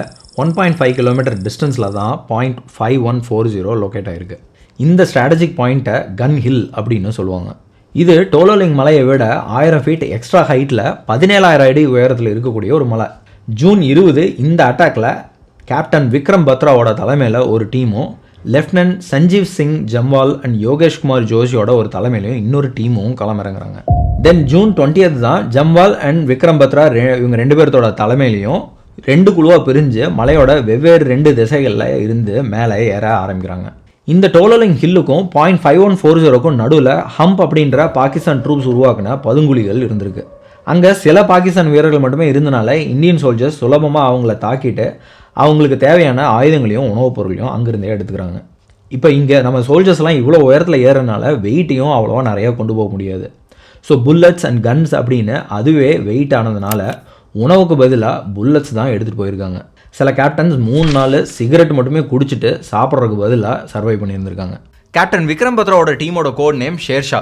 1.5 கிலோமீட்டர் டிஸ்டன்ஸில் தான் .5140 லொக்கேட் ஆகிருக்கு. இந்த ஸ்ட்ராட்டஜிக் பாயிண்ட்டை கன் ஹில் அப்படின்னு சொல்லுவாங்க. இது டோலலிங் மலையை விட 1000 ஃபீட் எக்ஸ்ட்ரா ஹைட்டில் 17,000 அடி உயரத்தில் இருக்கக்கூடிய ஒரு மலை. June 20 இந்த அட்டாக்ல கேப்டன் விக்ரம் பத்ராவோட தலைமையில் ஒரு டீமும், லெஃப்டினன்ட் சஞ்சீவ் சிங் ஜம்வால் அண்ட் யோகேஷ் குமார் ஜோஷியோட ஒரு தலைமையிலையும் இன்னொரு டீமும் களமிறங்குறாங்க. தென் June 20 தான் ஜம்வால் அண்ட் விக்ரம் பத்ரா இவங்க 2 பேர்த்தோட தலைமையிலையும் 2 குழுவாக பிரிஞ்சு மலையோட வெவ்வேறு 2 திசைகளில் இருந்து மேலே ஏற ஆரம்பிக்கிறாங்க. இந்த டோலலிங் ஹில்லுக்கும் .5140க்கும் நடுவில் ஹம்ப் அப்படின்ற பாகிஸ்தான் ட்ரூப்ஸ் உருவாக்கின பதுங்குழிகள் இருந்திருக்கு. அங்கே சில பாகிஸ்தான் வீரர்கள் மட்டுமே இருந்தனால இந்தியன் சோல்ஜர்ஸ் சுலபமாக அவங்கள தாக்கிட்டு அவங்களுக்கு தேவையான ஆயுதங்களையும் உணவுப் பொருளையும் அங்கிருந்தே எடுத்துக்கிறாங்க. இப்போ இங்கே நம்ம சோல்ஜர்ஸ்லாம் இவ்வளோ உயரத்தில் ஏறனால வெயிட்டையும் அவ்வளோவா நிறையா கொண்டு போக முடியாது. ஸோ புல்லட்ஸ் அண்ட் கன்ஸ் அப்படின்னு அதுவே வெயிட் ஆனதுனால உணவுக்கு பதிலாக புல்லட்ஸ் தான் எடுத்துகிட்டு போயிருக்காங்க. சில கேப்டன்ஸ் 3 நாள் சிகரெட் மட்டுமே குடிச்சிட்டு சாப்பிட்றதுக்கு பதிலாக சர்வை பண்ணியிருந்திருக்காங்க. கேப்டன் விக்ரம் பத்ராவோட டீமோட கோட் நேம் ஷேர்ஷா.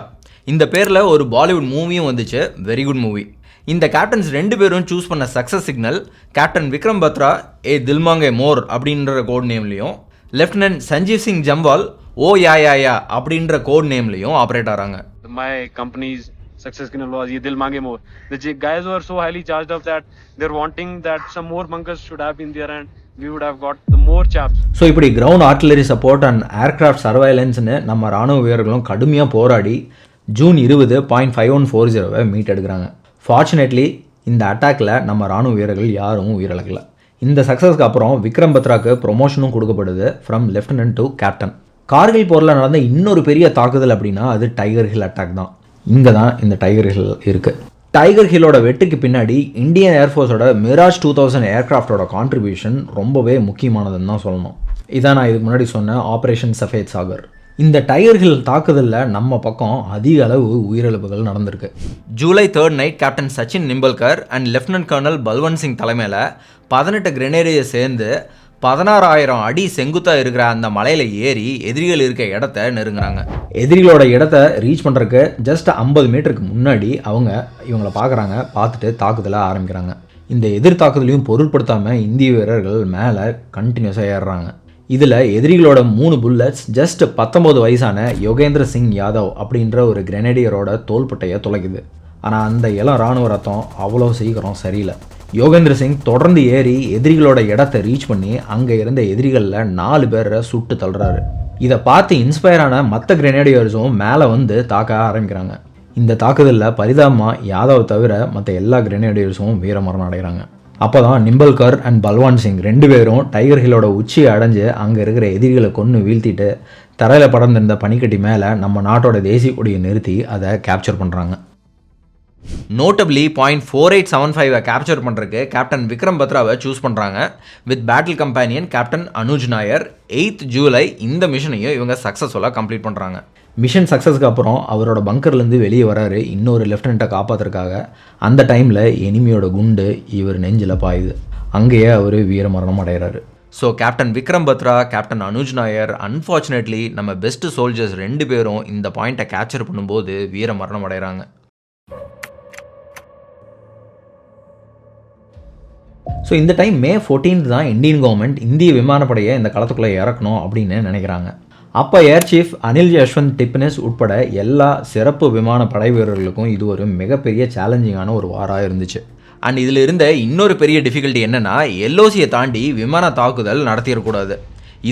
இந்த பேரில் ஒரு பாலிவுட் மூவியும் வந்துச்சு, வெரி குட் மூவி. இந்த கேப்டன்ஸ் 2 பேரும் சூஸ் பண்ண success signal captain Vikram Batra ஏ தில்மாங்கே மோர் அப்படின்ற கோட் நேம்லையும், lieutenant Sanjeev Singh Jamwal oh yeah yeah yeah அப்படின்ற கோட் நேம்லையும் ஆப்ரேட் ஆகிறாங்க. My company's success signal was Ye Dil Mange More. The guys were so highly charged up that they're wanting that some more bunkers should have been there and we would have got the more chaps. So இப்படி ground artillery support and aircraft சர்வைலன்ஸ்னு நம்ம ராணுவ வீரர்களும் கடுமையாக போராடி June 20.5140 meet எடுக்கிறாங்க. Fortunately இந்த அட்டாக்ல நம்ம ராணுவ வீரர்கள் யாரும் உயிரிழக்கல. இந்த சக்ஸஸ்க்கு அப்புறம் விக்ரம் பத்ராக்கு ப்ரொமோஷனும் கொடுக்கப்படுது from lieutenant to captain. Kargil போரில் நடந்த இன்னொரு பெரிய தாக்குதல் அப்படின்னா அது டைகர் ஹில் அட்டாக் தான். இங்கே தான் இந்த டைகர் ஹில் இருக்குது. டைகர் ஹில்லோட வெட்டுக்கு பின்னாடி இந்தியன் ஏர்ஃபோர்ஸோட மிராஜ் 2000 ஏர்க்ராஃப்டோட கான்ட்ரிபியூஷன் ரொம்பவே முக்கியமானதுன்னு தான் சொல்லணும். இதான் நான் இதுக்கு முன்னாடி சொன்ன ஆப்ரேஷன் சஃபேத் சாகர். இந்த டைகர் ஹில் தாக்குதலில் நம்ம பக்கம் அதிக அளவு உயிரிழப்புகள் நடந்திருக்கு. July 3 night captain Sachin Nimbalkar and lieutenant colonel Balwant Singh தலைமையில் 18 கிரெனேடியை சேர்ந்து 16,000 அடி செங்குத்தாக இருக்கிற அந்த மலையில் ஏறி எதிரிகள் இருக்க இடத்த நெருங்குறாங்க. எதிரிகளோட இடத்த ரீச் பண்ணுறதுக்கு ஜஸ்ட் 50 மீட்டருக்கு முன்னாடி இவங்களை பார்க்குறாங்க. பார்த்துட்டு தாக்குதலை ஆரம்பிக்கிறாங்க. இந்த எதிர் தாக்குதலையும் பொருட்படுத்தாமல் இந்திய வீரர்கள் மேலே கண்டினியூஸாக ஏறுறாங்க. இதில் எதிரிகளோட 3 புல்லட்ஸ் ஜஸ்ட் 19 வயசான யோகேந்திர சிங் யாதவ் அப்படின்ற ஒரு கிரெனேடியரோட தோள்பட்டையை துளைக்குது. ஆனால் அந்த இளம் இராணுவ ரத்தம் அவ்வளோ சீக்கிரம் சரியில்லை. யோகேந்திர சிங் தொடர்ந்து ஏறி எதிரிகளோட இடத்தை ரீச் பண்ணி அங்கே இருந்த எதிரிகளில் 4 பேரை சுட்டு தள்ளுறாரு. இதை பார்த்து இன்ஸ்பயர் ஆன மற்ற கிரெனேடியர்ஸும் மேலே வந்து தாக்க ஆரம்பிக்கிறாங்க. இந்த தாக்குதலில் பரிதாபமாக யாதவ் தவிர மற்ற எல்லா கிரெனேடியர்ஸும் வீரமரணம் அடைகிறாங்க. அப்போ தான் நிம்பல்கர் அண்ட் பல்வந்த் சிங் 2 பேரும் டைகர் ஹில்லோட உச்சியை அடைஞ்சு அங்கே இருக்கிற எதிரிகளை கொன்று வீழ்த்திட்டு தரையில் படர்ந்திருந்த பனிக்கட்டி மேலே நம்ம நாட்டோட தேசிய கொடியை நிறுத்தி அதை கேப்சர் பண்ணுறாங்க. நோட்டபிளி .4875 கேப்சர் பண்ணுறதுக்கு கேப்டன் விக்ரம் பத்ராவை சூஸ் பண்ணுறாங்க with battle companion captain Anuj Nair. 8th July இந்த மிஷனையும் இவங்க சக்ஸஸ்ஃபுல்லாக கம்ப்ளீட் பண்ணுறாங்க. மிஷன் சக்ஸஸ்க்கு அப்புறம் அவரோட பங்கர்லேருந்து வெளியே வராரு இன்னொரு லெஃப்டினண்ட்டை காப்பாற்றுறதுக்காக. அந்த டைமில் எனிமியோட குண்டு இவர் நெஞ்சில் பாயுது. அங்கேயே அவர் வீரமரணம் அடைகிறாரு. So captain Vikram Batra, captain Anuj Nayyar unfortunately நம்ம பெஸ்ட் சோல்ஜர்ஸ் 2 பேரும் இந்த பாயிண்ட்டை கேப்சர் பண்ணும்போது வீரமரணம் அடைகிறாங்க. ஸோ இந்த டைம் May 14 தான் இந்தியன் கவர்மெண்ட் இந்திய விமானப்படையை இந்த களத்துக்குள்ளே இறக்கணும் அப்படின்னு நினைக்கிறாங்க. அப்போ ஏர் சீஃப் அனில் யஷ்வந்த் டிப்னஸ் உட்பட எல்லா சிறப்பு விமான படை வீரர்களுக்கும் இது ஒரு மிகப்பெரிய சேலஞ்சிங்கான ஒரு வாராக இருந்துச்சு. அண்ட் இதில் இருந்த இன்னொரு பெரிய டிஃபிகல்ட்டி என்னென்னா எல்ஓசியை தாண்டி விமான தாக்குதல் நடத்திடக்கூடாது.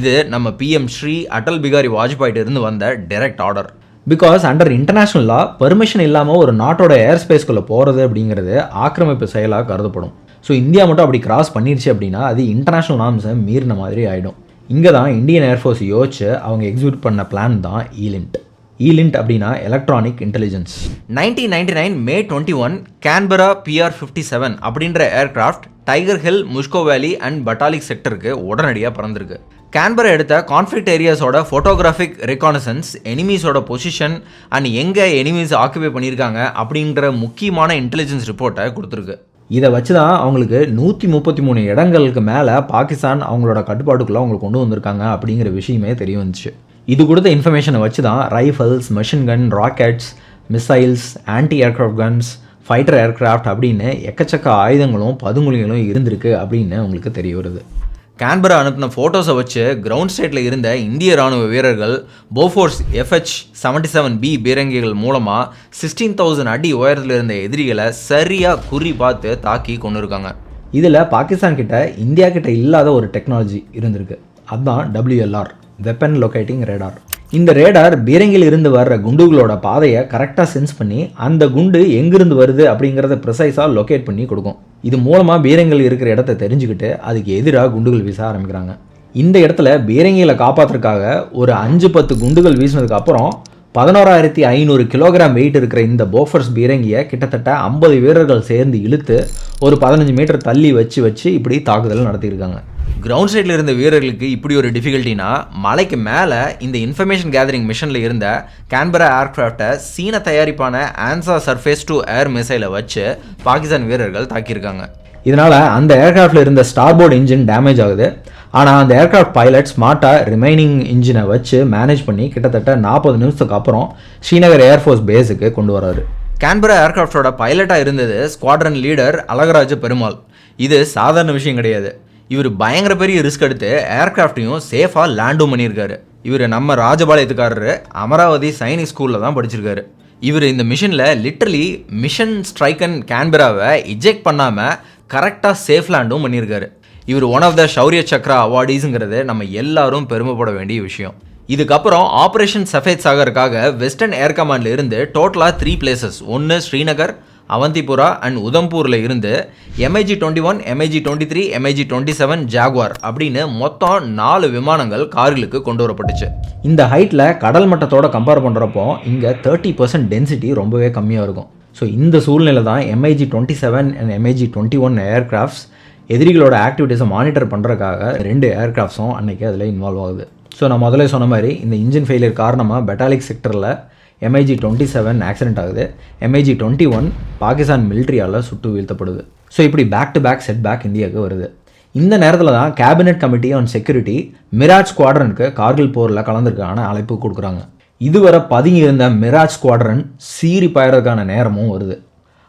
இது நம்ம பிஎம் ஸ்ரீ அடல் பிகாரி வாஜ்பாயிட்ட இருந்து வந்த direct order. Because under international law permission இல்லாமல் ஒரு நாட்டோட ஏர் ஸ்பேஸ்குள்ளே போகிறது அப்படிங்கிறது ஆக்கிரமிப்பு செயலாக கருதப்படும். ஸோ இந்தியா மட்டும் அப்படி கிராஸ் பண்ணிடுச்சு அப்படின்னா அது இன்டர்நேஷ்னல் நார்ம்ஸை மீறின மாதிரி ஆகிடும். இங்கே தான் இந்தியன் ஏர்ஃபோர்ஸ் யோசிச்சு அவங்க எக்ஸிக்யூட் பண்ண பிளான் தான் ஈலிண்ட். ஈலிண்ட் அப்படின்னா electronic intelligence. 1999 May 21 Canberra PR-57 அப்படின்ற ஏர்கிராஃப்ட் டைகர் ஹில், முஷ்கோ வேலி அண்ட் பட்டாலிக் செக்டருக்கு உடனடியாக பறந்துருக்கு. கேன்பரா எடுத்த conflict ஏரியாஸோட photographic reconnaissance, எனிமீஸோட position and எங்கே எனிமீஸ் ஆக்குபை பண்ணியிருக்காங்க அப்படின்ற முக்கியமான இன்டெலிஜென்ஸ் ரிப்போர்ட்டை கொடுத்துருக்கு. இதை வச்சு தான் அவங்களுக்கு 133 இடங்களுக்கு மேலே பாகிஸ்தான் அவங்களோட கட்டுப்பாட்டுக்குள்ளே அவங்களுக்கு கொண்டு வந்திருக்காங்க அப்படிங்கிற விஷயமே தெரிய வந்துச்சு. இது கொடுத்த இன்ஃபர்மேஷனை வச்சு தான் rifles, machine gun, rockets, missiles, anti aircraft guns, fighter aircraft அப்படின்னு எக்கச்சக்க ஆயுதங்களும் பதுங்குழிகளும் இருந்திருக்கு அப்படின்னு உங்களுக்கு தெரிய வருது. கேன்பரா அனுப்பின ஃபோட்டோஸை வச்சு கிரவுண்ட் ஸ்டேட்டில் இருந்த இந்திய ராணுவ வீரர்கள் போஃபோர்ஸ் FH-77B பீரங்கிகள் மூலமாக 16,000 அடி உயரத்தில் இருந்த எதிரிகளை சரியாக குறி பார்த்து தாக்கி கொண்டு இருக்காங்க. இதில் பாகிஸ்தான் கிட்ட இந்தியா கிட்ட இல்லாத ஒரு டெக்னாலஜி இருந்திருக்கு. அதுதான் WLR, வெப்பன் லொக்கேட்டிங் ரேடார். இந்த ரேடார் பீரங்கில் இருந்து வர்ற குண்டுகளோட பாதையை கரெக்டாக சென்ஸ் பண்ணி அந்த குண்டு எங்கிருந்து வருது அப்படிங்கிறத ப்ரிசைஸாக லொக்கேட் பண்ணி கொடுக்கும். இது மூலமாக பீரங்கில் இருக்கிற இடத்த தெரிஞ்சுக்கிட்டு அதுக்கு எதிராக குண்டுகள் வீச ஆரம்பிக்கிறாங்க. இந்த இடத்துல பீரங்கிகளை காப்பாற்றுறதுக்காக ஒரு 5-10 குண்டுகள் வீசினதுக்கு அப்புறம் 11,500 கிலோகிராம் வெயிட் இருக்கிற இந்த போஃபர்ஸ் பீரங்கியை கிட்டத்தட்ட 50 வீரர்கள் சேர்ந்து இழுத்து ஒரு 15 மீட்டர் தள்ளி வச்சு இப்படி தாக்குதல் நடத்தியிருக்காங்க. கிரவுண்ட் சைடில் இருந்த வீரர்களுக்கு இப்படி ஒரு டிஃபிகல்ட்டினா மலைக்கு மேலே இந்த இன்ஃபர்மேஷன் கேதரிங் மிஷனில் இருந்த கேன்பரா ஏர்க்ராஃப்டை சீன தயாரிப்பான ஆன்சா சர்ஃபேஸ் டு ஏர் மிசைலை வச்சு பாகிஸ்தான் வீரர்கள் தாக்கியிருக்காங்க. இதனால் அந்த ஏர்க்ராஃப்டில் இருந்த ஸ்டார்போர்ட் இன்ஜின் டேமேஜ் ஆகுது. ஆனால் அந்த ஏர்க்ராஃப்ட் பைலட் ஸ்மார்ட்டாக ரிமைனிங் இன்ஜினை வச்சு மேனேஜ் பண்ணி கிட்டத்தட்ட 40 நிமிஷத்துக்கு அப்புறம் ஸ்ரீநகர் ஏர்ஃபோர்ஸ் பேஸுக்கு கொண்டு வராரு. கேன்பரா ஏர்க்ராஃப்டோட பைலட்டாக இருந்தது ஸ்குவாட்ரன் லீடர் அழகராஜ பெருமாள். இது சாதாரண விஷயம் கிடையாது. இவர் பயங்கர பெரிய ரிஸ்க் எடுத்து ஏர்க்ராஃப்டையும் சேஃபாக லேண்டும் பண்ணியிருக்காரு. இவர் நம்ம ராஜபாளையத்துக்காரரு அமராவதி சைனிக் ஸ்கூலில் தான் படிச்சிருக்காரு. இவர் இந்த மிஷனில் லிட்டரலி மிஷன் ஸ்ட்ரைக்கன் கேன்பராவை இஜெக்ட் பண்ணாமல் கரெக்டாக சேஃப் லேண்டும் பண்ணியிருக்காரு. இவர் one of the Shaurya Chakra அவார்டீஸுங்கிறது நம்ம எல்லாரும் பெருமைப்பட வேண்டிய விஷயம். இதுக்கப்புறம் ஆப்ரேஷன் சஃபேத் சாகருக்காக வெஸ்டர்ன் ஏர் கமாண்டில் இருந்து டோட்டலாக 3 பிளேசஸ், ஒன்று ஸ்ரீநகர், அவந்திபுரா அண்ட் உதம்பூரில் இருந்து MiG-21, MiG-23, MiG-27 ஜாகுவார் அப்படின்னு மொத்தம் 4 விமானங்கள் கார்கிலுக்கு கொண்டு வரப்பட்டுச்சு. இந்த ஹைட்டில் கடல் மட்டத்தோட கம்பேர் பண்ணுறப்போ இங்கே 30% டென்சிட்டி ரொம்பவே கம்மியாக இருக்கும். ஸோ இந்த சூழ்நிலை தான் MiG-27 அண்ட் MiG-21 ஏர்க்ராஃப்ட்ஸ் எதிரிகளோட ஆக்டிவிட்டீஸை மானிட்டர் பண்ணுறதுக்காக 2 ஏர்க்ராஃப்ட்ஸும் அன்றைக்கி அதில் இன்வால்வ் ஆகுது. ஸோ நான் முதல்ல சொன்ன மாதிரி இந்த இன்ஜின் ஃபெயிலியர் காரணமாக பெட்டாலிக் செக்டரில் MiG-27 ஆக்சிடென்ட் ஆகுது. MiG-21 பாகிஸ்தான் மிலிட்ரியால் சுட்டு வீழ்த்தப்படுது. ஸோ இப்படி back to back set back இந்தியாவுக்கு வருது. இந்த நேரத்தில் தான் cabinet committee on security Mirage ஸ்குவாட்ரனுக்கு கார்கில் போரில் கலந்துருக்கான அழைப்பு கொடுக்குறாங்க. இதுவரை பதுங்கி இருந்த மிராஜ் ஸ்குவாட்ரன் சீறி பாயறதுக்கான நேரமும் வருது.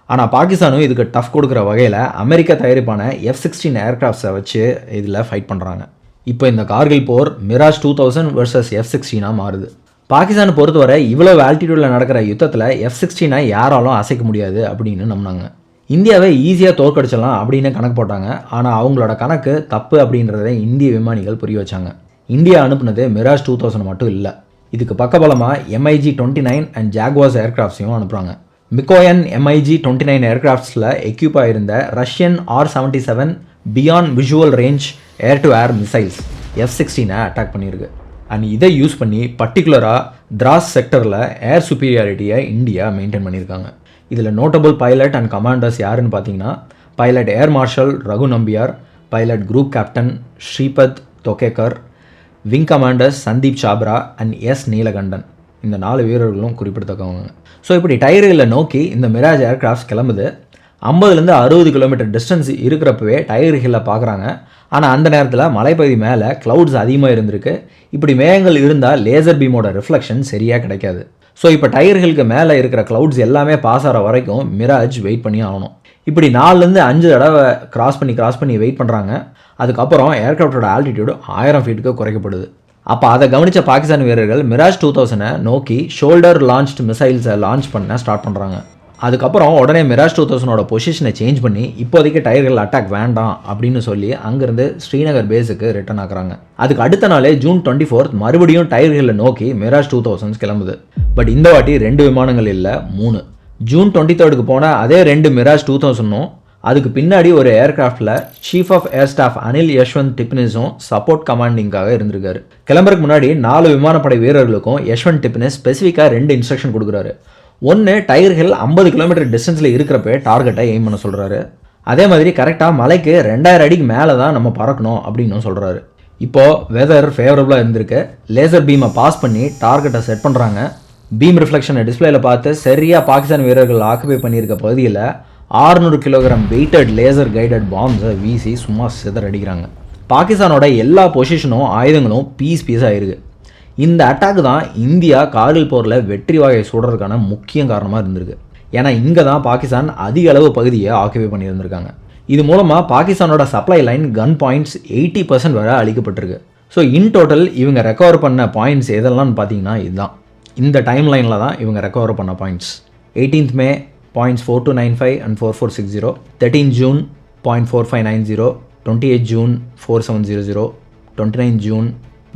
ஆனால் பாகிஸ்தானும் இதுக்கு டஃப் கொடுக்குற வகையில் அமெரிக்கா தயாரிப்பான F-16 ஏர்க்ராஃப்ட்ஸை வச்சு இதில் ஃபைட் பண்ணுறாங்க. இப்போ இந்த கார்கில் போர் மிராஜ் 2000 வர்சஸ் F-16 மாறுது. பாகிஸ்தானை பொறுத்தவரை இவ்வளவு ஆல்டிடியூடில் நடக்கிற யுத்தத்தில் F-16 யாராலும் அசைக்க முடியாது அப்படின்னு நம்பினாங்க. இந்தியாவை ஈஸியாக தோற்கடிச்சிடலாம் அப்படின்னு கணக்கு போட்டாங்க. ஆனால் அவங்களோட கணக்கு தப்பு அப்படின்றத இந்திய விமானிகள் புரிய வச்சாங்க. இந்தியா அனுப்புனது மிராஜ் 2000 மட்டும் இல்லை, இதுக்கு பக்கபலமாக MiG-29 அண்ட் ஜாகுவார்ஸ் ஏர்க்ராஃப்ட்ஸையும் அனுப்புகிறாங்க. மிகோயன் MiG-29 ஏர்க்ராஃப்ட்ஸில் எக்யூப் ஆகிருந்த Russian R-77 beyond visual range air to air missiles F-16 அட்டாக் பண்ணியிருக்கு. அண்ட் இதை யூஸ் பண்ணி பர்டிகுலராக திராஸ் செக்டரில் ஏர் சுப்பீரியாரிட்டியை இந்தியா மெயின்டைன் பண்ணியிருக்காங்க. இதில் நோட்டபிள் பைலட் அண்ட் கமாண்டர்ஸ் யாருன்னு பார்த்தீங்கன்னா pilot air marshal Raghu Nambiar, pilot group captain Shripad Tokekar, wing commanders Sandeep Chhabra and S Neelakantan. இந்த 4 வீரர்களும் குறிப்பிடத்தக்கவங்க. ஸோ இப்படி டைகர்களை நோக்கி இந்த மிராஜ் ஏர்க்ராஃப்ட்ஸ் கிளம்புது. 50லேருந்து 60 கிலோமீட்டர் டிஸ்டன்ஸ் இருக்கிறப்பவே டைகர் ஹில்லை பார்க்குறாங்க. ஆனால் அந்த நேரத்தில் மலைப்பகுதி மேலே க்ளவுட்ஸ் அதிகமாக இருந்திருக்கு. இப்படி மேகங்கள் இருந்தால் லேசர் பீமோட ரிஃப்ளெக்ஷன் சரியாக கிடைக்காது. ஸோ இப்போ டைகர் ஹில்க்கு மேலே இருக்கிற க்ளவுட்ஸ் எல்லாமே பாஸ் ஆகிற வரைக்கும் மிராஜ் வெயிட் பண்ணி ஆகணும். இப்படி 4லேருந்து 5 தடவை கிராஸ் பண்ணி வெயிட் பண்ணுறாங்க. அதுக்கப்புறம் ஏர்க்ராஃப்டோட ஆல்டிடியூடு 1000 ஃபீட்டுக்கு குறைக்கப்படுது. அப்போ அதை கவனித்த பாகிஸ்தான் வீரர்கள் மிராஜ் 2000 நோக்கி ஷோல்டர் லான்ச்டு மிசைல்ஸை லான்ச் பண்ண ஸ்டார்ட் பண்ணுறாங்க. அதுக்கப்புறம் உடனே மிராஜ் 2000 பொசிஷனை சேஞ்ச் பண்ணி இப்போதைக்கு டைகர்கள் அட்டாக் வேண்டாம் அப்படின்னு சொல்லி அங்கேருந்து ஸ்ரீநகர் பேஸுக்கு ரிட்டர்ன் ஆகுறாங்க. அதுக்கு அடுத்த நாளே ஜூன் 24 மறுபடியும் டைகர்களை நோக்கி மிராஜ் 2000 கிளம்புது. பட் இந்த வாட்டி 2 விமானங்கள் இல்லை, 3. ஜூன் 23 போன அதே 2 மிராஜ் 2000 அதுக்கு பின்னாடி ஒரு ஏர்கிராஃப்டில் chief of air staff Anil Yashwant டிப்னிஸும் சப்போர்ட் கமாண்டிங்காக இருந்திருக்காரு. கிளம்புறதுக்கு முன்னாடி 4 விமானப்படை வீரர்களுக்கும் யஷ்வந்த் டிப்னிஸ் ஸ்பெசிஃபிக்காக 2 இன்ஸ்ட்ரக்ஷன் கொடுக்குறாரு. ஒன்று, டைகர் ஹில் 50 கிலோமீட்டர் டிஸ்டன்ஸில் இருக்கிறப்ப டார்கெட்டை எய்ம் பண்ண சொல்கிறாரு. அதே மாதிரி கரெக்டாக மலைக்கு 2000 அடிக்கு மேலே தான் நம்ம பறக்கணும் அப்படின்னு சொல்கிறாரு. இப்போது வெதர் ஃபேவரபுளாக இருந்திருக்கு. லேசர் பீமை பாஸ் பண்ணி டார்கெட்டை செட் பண்ணுறாங்க. பீம் ரிஃப்ளெக்ஷனை டிஸ்பிளேல பார்த்து சரியாக பாகிஸ்தான் வீரர்கள் ஆக்குபை பண்ணியிருக்க பகுதியில் 600 கிலோகிராம் வெயிட்டட் லேசர் கைடட் பாம்ஸை வீசி சும்மா சிதறடிக்கிறாங்க. பாகிஸ்தானோட எல்லா பொசிஷனும் ஆயுதங்களும் பீஸாக இருக்குது. இந்த அட்டாக் தான் இந்தியா கார்கில் போரில் வெற்றி வாகை சூடுறதுக்கான முக்கிய காரணமாக இருந்திருக்கு. ஏன்னா இங்கே தான் பாகிஸ்தான் அதிக அளவு பகுதியை ஆக்குபை பண்ணியிருந்திருக்காங்க. இது மூலமாக பாகிஸ்தானோட சப்ளை லைன் கன் பாயிண்ட்ஸ் 80% வரை அளிக்கப்பட்டிருக்கு. ஸோ இன் டோட்டல் இவங்க ரெக்கவர் பண்ண பாயிண்ட்ஸ் எதெல்லாம்னு பார்த்தீங்கன்னா இதுதான். இந்த டைம் லைனில் தான் இவங்க ரெக்கவர் பண்ண points. 18th May points 4295 and 4460, 13 June 0.4590, 28 June 4700, 29 June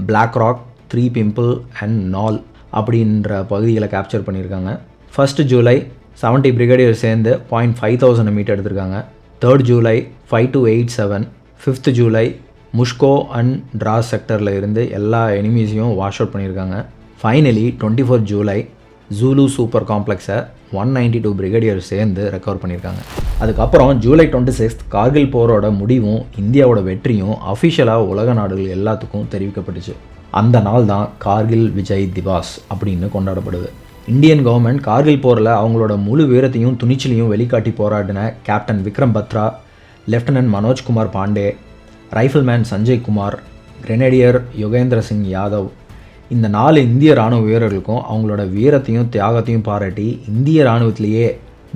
Black Rock, 3 Pimple and Knoll அப்படின்ற பகுதிகளை கேப்சர் பண்ணியிருக்காங்க. 1st July 70 பிரிகேடியர் சேர்ந்து 0.5000 மீட்டர் எடுத்திருக்காங்க. 3rd July 5287, 5th July Mushkoh and Dras செக்டரில் இருந்து எல்லா எனிமீஸையும் வாஷ் அவுட் பண்ணியிருக்காங்க. Finally 24th July Zulu spur காம்ப்ளெக்ஸை 192 பிரிகேடியர் சேர்ந்து ரெக்கவர் பண்ணியிருக்காங்க. அதுக்கப்புறம் ஜூலை 26 கார்கில் போரோட முடிவும் இந்தியாவோட வெற்றியும் அஃபிஷியலாக உலக நாடுகள் எல்லாத்துக்கும் தெரிவிக்கப்பட்டுச்சு. அந்த நாள் தான் கார்கில் விஜய் திவாஸ் அப்படின்னு கொண்டாடப்படுது. இந்தியன் கவர்மெண்ட் கார்கில் போரில் அவங்களோட முழு வீரத்தையும் துணிச்சலையும் வெளிக்காட்டி போராடின captain Vikram Batra, lieutenant Manoj Kumar Pandey, rifleman Sanjay Kumar, grenadier Yogendra Singh Yadav, இந்த 4 இந்திய இராணுவ வீரர்களுக்கும் அவங்களோட வீரத்தையும் தியாகத்தையும் பாராட்டி இந்திய இராணுவத்திலேயே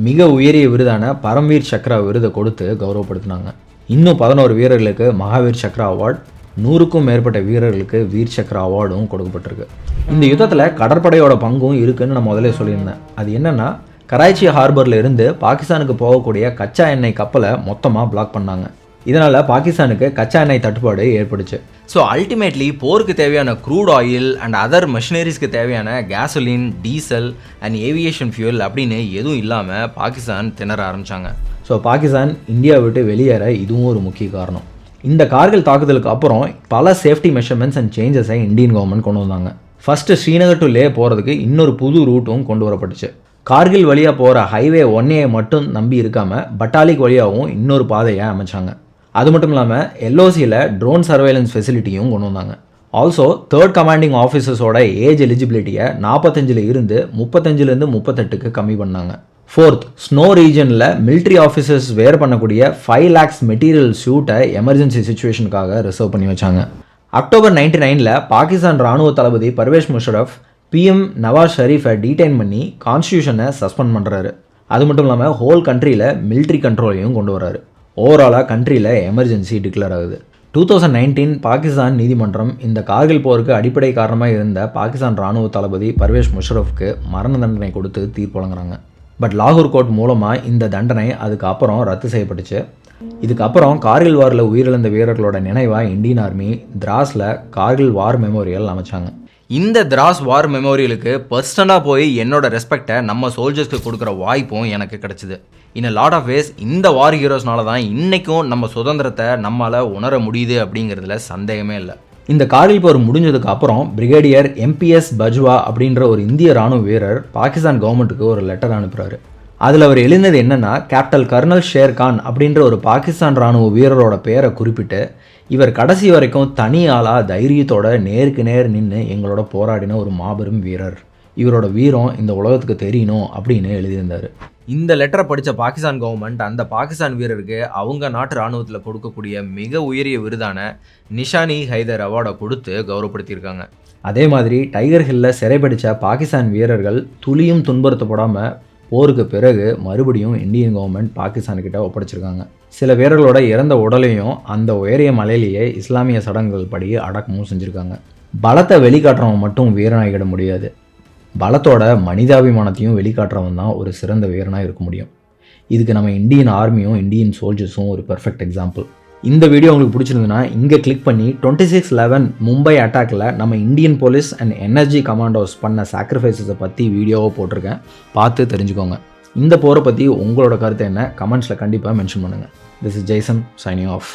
மிக உயரிய விருதான பரம்வீர் சக்ரா விருதை கொடுத்து கௌரவப்படுத்தினாங்க. இன்னும் 11 வீரர்களுக்கு மகாவீர் சக்ரா அவார்டு, 100க்கும் மேற்பட்ட வீரர்களுக்கு வீர் சக்ரா அவார்டும் கொடுக்கப்பட்டிருக்கு. இந்த யுத்தத்தில் கடற்படையோட பங்கும் இருக்குன்னு நான் முதலே சொல்லியிருந்தேன். அது என்னென்னா, கராச்சி ஹார்பரில் இருந்து பாகிஸ்தானுக்கு போகக்கூடிய கச்சா எண்ணெய் கப்பலை மொத்தமாக பிளாக் பண்ணாங்க. இதனால் பாகிஸ்தானுக்கு கச்சா எண்ணெய் தட்டுப்பாடு ஏற்பட்டுச்சு. ஸோ அல்டிமேட்லி போருக்கு தேவையான க்ரூட் ஆயில் அண்ட் அதர் மெஷினரிஸ்க்கு தேவையான gasoline, diesel and aviation fuel அப்படின்னு எதுவும் இல்லாமல் பாகிஸ்தான் திணற ஆரம்பித்தாங்க. ஸோ பாகிஸ்தான் இந்தியாவை விட்டு வெளியேற இதுவும் ஒரு முக்கிய காரணம். இந்த கார்கில் தாக்குதலுக்கு அப்புறம் பல சேஃப்டி மெஷர்மெண்ட்ஸ் அண்ட் சேஞ்சஸை இந்தியன் கவர்மெண்ட் கொண்டு வந்தாங்க. ஃபஸ்ட்டு ஸ்ரீநகர் டு லே போகிறதுக்கு இன்னொரு புது ரூட்டும் கொண்டு வரப்பட்டுச்சு. கார்கில் வழியாக போகிற ஹைவே 1A மட்டும் நம்பி இருக்காமல் பட்டாலிக் வழியாகவும் இன்னொரு பாதையை அமைச்சாங்க. அது மட்டும் இல்லாமல் எல்ஓசியில் ட்ரோன் சர்வேலன்ஸ் ஃபெசிலிட்டியும் கொண்டு வந்தாங்க. ஆல்சோ 3rd கமாண்டிங் ஆஃபீஸர்ஸோட ஏஜ் எலிஜிபிலிட்டியை 45 இருந்து 35 38க்கு கம்மி பண்ணாங்க. 4th ஸ்னோ ரீஜனில் மிலிட்ரி ஆஃபீஸர்ஸ் வேர் பண்ணக்கூடிய 5 lakhs மெட்டீரியல் ஷூட்டை எமர்ஜென்சி சுச்சுவேஷனுக்காக ரிசர்வ் பண்ணி வச்சாங்க. அக்டோபர் 99 பாகிஸ்தான் ராணுவ தளபதி பர்வேஸ் முஷரஃப் PM நவாஸ் ஷெரீஃபை டீடைன் பண்ணி கான்ஸ்டியூஷனை சஸ்பெண்ட் பண்ணுறாரு. அது மட்டும் இல்லாமல் ஹோல் கண்ட்ரியில் மிலிட்ரி கண்ட்ரோலையும் கொண்டு வராரு. ஓவராலாக கண்ட்ரியில் எமர்ஜென்சி டிக்ளேர் ஆகுது. 2019 பாகிஸ்தான் நீதிமன்றம் இந்த கார்கில் போருக்கு அடிப்படை காரணமாக இருந்த பாகிஸ்தான் ராணுவ தளபதி பர்வேஸ் முஷரஃப்க்கு மரண தண்டனை கொடுத்து தீர்ப்பு வழங்குறாங்க. பட் லாகூர் கோர்ட் மூலமாக இந்த தண்டனை அதுக்கப்புறம் ரத்து செய்யப்பட்டுச்சு. இதுக்கப்புறம் கார்கில் வாரில் உயிரிழந்த வீரர்களோட நினைவாக இந்தியன் ஆர்மி திராஸில் கார்கில் வார் மெமோரியல் அமைச்சாங்க. இந்த திராஸ் வார் மெமோரியலுக்கு பர்சனலாக போய் என்னோட ரெஸ்பெக்டை நம்ம சோல்ஜர்ஸ்க்கு கொடுக்குற வாய்ப்பும் எனக்கு கிடச்சிது. இன் லாட் ஆஃப் வேஸ் இந்த வார் ஹீரோஸ்னால தான் இன்றைக்கும் நம்ம சுதந்திரத்தை நம்மளால் உணர முடியுது அப்படிங்கிறதுல சந்தேகமே இல்லை. இந்த கார்கில் போர் முடிஞ்சதுக்கு அப்புறம் பிரிகேடியர் MPS பஜ்வா அப்படின்ற ஒரு இந்திய ராணுவ வீரர் பாகிஸ்தான் கவர்மெண்ட்டுக்கு ஒரு லெட்டர் அனுப்புகிறாரு. அதில் அவர் எழுந்தது என்னென்னா, கேப்டன் கர்னல் ஷேர்கான் அப்படின்ற ஒரு பாகிஸ்தான் ராணுவ வீரரோட பேரை குறிப்பிட்டு, இவர் கடைசி வரைக்கும் தனி ஆளாக தைரியத்தோட நேருக்கு நேர் நின்று எங்களோட போராடின ஒரு மாபெரும் வீரர், இவரோட வீரம் இந்த உலகத்துக்கு தெரியணும் அப்படின்னு எழுதியிருந்தார். இந்த லெட்டரை படித்த பாகிஸ்தான் கவர்மெண்ட் அந்த பாகிஸ்தான் வீரருக்கு அவங்க நாட்டு இராணுவத்தில் கொடுக்கக்கூடிய மிக உயரிய விருதான நிஷானி ஹைதர் அவார்டை கொடுத்து கௌரவப்படுத்தியிருக்காங்க. அதே மாதிரி டைகர் ஹில்லில் சிறைப்பிடித்த பாகிஸ்தான் வீரர்கள் துளியும் துன்புறுத்தப்படாமல் போருக்கு பிறகு மறுபடியும் இந்தியன் கவர்மெண்ட் பாகிஸ்தான்கிட்ட ஒப்படைச்சிருக்காங்க. சில வீரர்களோட இறந்த உடலையும் அந்த உயரிய மலையிலேயே இஸ்லாமிய சடங்குகள் படி அடக்கமும் செஞ்சுருக்காங்க. பலத்தை வெளிக்காட்டுறவன் மட்டும் வீரனாகிட முடியாது, பலத்தோட மனிதாபிமானத்தையும் வெளிக்காட்டுறவன் தான் ஒரு சிறந்த வீரனாக இருக்க முடியும். இதுக்கு நம்ம இந்தியன் ஆர்மியும் இந்தியன் சோல்ஜர்ஸும் ஒரு பெர்ஃபெக்ட் எக்ஸாம்பிள். இந்த வீடியோ உங்களுக்கு பிடிச்சிருந்ததுன்னா இங்கே கிளிக் பண்ணி 26/11 மும்பை அட்டாக்கில் நம்ம Indian police and NSG commandos பண்ண சாக்ரிஃபைஸஸை பற்றி வீடியோவை போட்டிருக்கேன், பார்த்து தெரிஞ்சுக்கோங்க. இந்த போரை பற்றி உங்களோட கருத்து என்ன கமெண்ட்ஸில் கண்டிப்பாக மென்ஷன் பண்ணுங்கள். This is Jaison signing off.